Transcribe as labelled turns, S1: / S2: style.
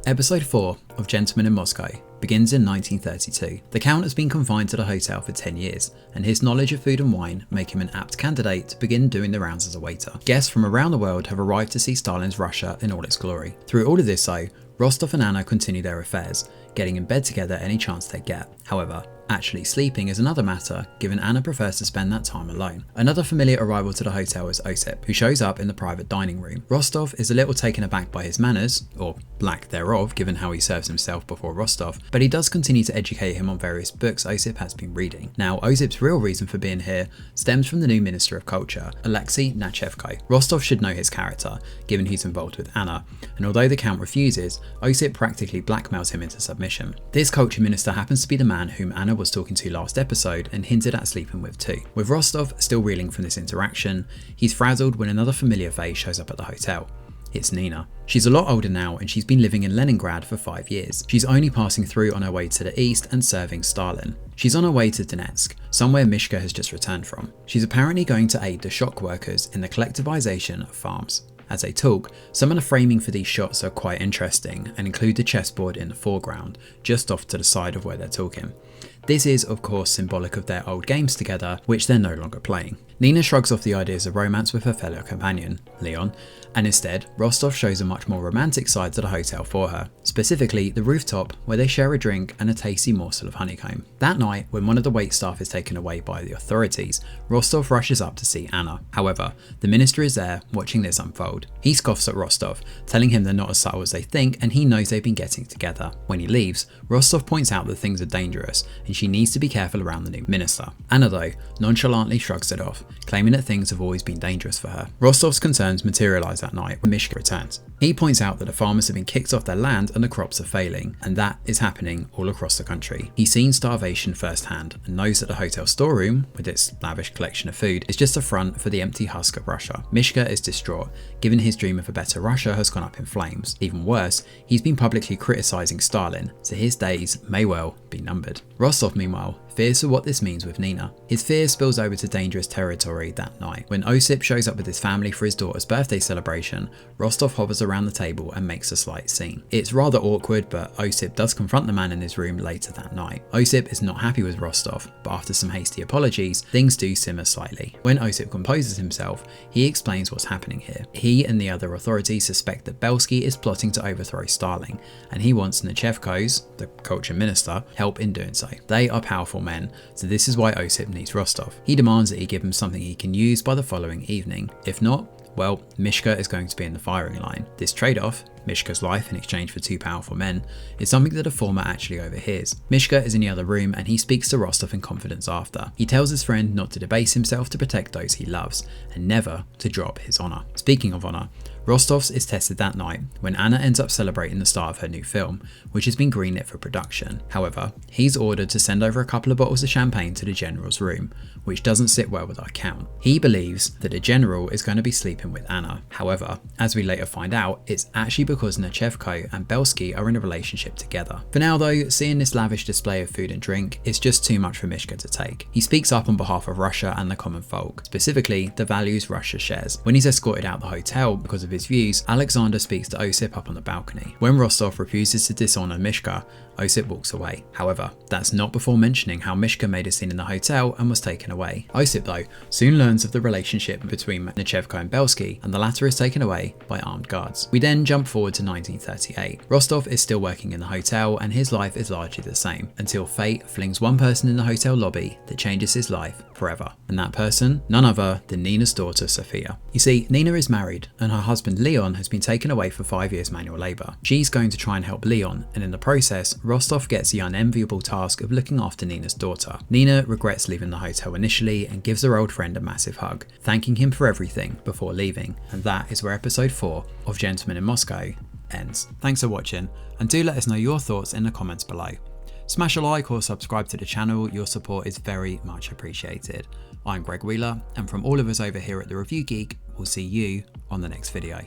S1: Episode 4 of Gentlemen in Moscow begins in 1932. The Count has been confined to the hotel for 10 years, and his knowledge of food and wine make him an apt candidate to begin doing the rounds as a waiter. Guests from around the world have arrived to see Stalin's Russia in all its glory. Through all of this though, Rostov and Anna continue their affairs, getting in bed together any chance they get. However, actually sleeping is another matter, given Anna prefers to spend that time alone. Another familiar arrival to the hotel is Osip, who shows up in the private dining room. Rostov is a little taken aback by his manners, or lack thereof given how he serves himself before Rostov, but he does continue to educate him on various books Osip has been reading. Now, Osip's real reason for being here stems from the new Minister of Culture, Alexei Nachevko. Rostov should know his character, given he's involved with Anna, and although the Count refuses, Osip practically blackmails him into submission. This culture minister happens to be the man whom Anna was talking to last episode and hinted at sleeping with too. With Rostov still reeling from this interaction, he's frazzled when another familiar face shows up at the hotel. It's Nina. She's a lot older now and she's been living in Leningrad for 5 years. She's only passing through on her way to the east and serving Stalin. She's on her way to Donetsk, somewhere Mishka has just returned from. She's apparently going to aid the shock workers in the collectivization of farms. As they talk, some of the framing for these shots are quite interesting and include the chessboard in the foreground, just off to the side of where they're talking. This is of course symbolic of their old games together, which they're no longer playing. Nina shrugs off the ideas of romance with her fellow companion, Leon, and instead Rostov shows a much more romantic side to the hotel for her, specifically the rooftop where they share a drink and a tasty morsel of honeycomb. That night, when one of the waitstaff is taken away by the authorities, Rostov rushes up to see Anna. However, the minister is there watching this unfold. He scoffs at Rostov, telling him they're not as subtle as they think and he knows they've been getting together. When he leaves, Rostov points out that things are dangerous and she needs to be careful around the new minister. Anna though, nonchalantly shrugs it off, claiming that things have always been dangerous for her. Rostov's concerns materialise that night when Mishka returns. He points out that the farmers have been kicked off their land and the crops are failing, and that is happening all across the country. He's seen starvation firsthand and knows that the hotel storeroom, with its lavish collection of food, is just a front for the empty husk of Russia. Mishka is distraught, given his dream of a better Russia has gone up in flames. Even worse, he's been publicly criticising Stalin, so his days may well be numbered. Rostov, meanwhile, fears for what this means with Nina. His fear spills over to dangerous territory that night. When Osip shows up with his family for his daughter's birthday celebration, Rostov hovers around the table and makes a slight scene. It's rather awkward, but Osip does confront the man in his room later that night. Osip is not happy with Rostov, but after some hasty apologies, things do simmer slightly. When Osip composes himself, he explains what's happening here. He and the other authorities suspect that Belsky is plotting to overthrow Stalin, and he wants Nachevko's, the culture minister, help in doing so. They are powerful men, so this is why Osip needs Rostov. He demands that he give him something he can use by the following evening. If not, well, Mishka is going to be in the firing line. This trade-off, Mishka's life in exchange for two powerful men, is something that the former actually overhears. Mishka is in the other room and he speaks to Rostov in confidence after. He tells his friend not to debase himself to protect those he loves, and never to drop his honour. Speaking of honour, Rostov's is tested that night when Anna ends up celebrating the start of her new film, which has been greenlit for production. However, he's ordered to send over a couple of bottles of champagne to the general's room, which doesn't sit well with our Count. He believes that the general is going to be sleeping with Anna. However, as we later find out, it's actually because Nachevko and Belsky are in a relationship together. For now though, seeing this lavish display of food and drink is just too much for Mishka to take. He speaks up on behalf of Russia and the common folk, specifically the values Russia shares. When he's escorted out the hotel because of his views, Alexander speaks to Osip up on the balcony. When Rostov refuses to dishonour Mishka, Osip walks away. However, that's not before mentioning how Mishka made a scene in the hotel and was taken away. Osip though soon learns of the relationship between Nachevko and Belsky, and the latter is taken away by armed guards. We then jump forward to 1938. Rostov is still working in the hotel and his life is largely the same, until fate flings one person in the hotel lobby that changes his life forever. And that person, none other than Nina's daughter Sophia. You see, Nina is married and her husband Leon has been taken away for 5 years manual labour. She's going to try and help Leon, and in the process, Rostov gets the unenviable task of looking after Nina's daughter. Nina regrets leaving the hotel initially and gives her old friend a massive hug, thanking him for everything before leaving. And that is where episode 4 of Gentlemen in Moscow ends. Thanks for watching, and do let us know your thoughts in the comments below. Smash a like or subscribe to the channel, your support is very much appreciated. I'm Greg Wheeler, and from all of us over here at The Review Geek, we'll see you on the next video.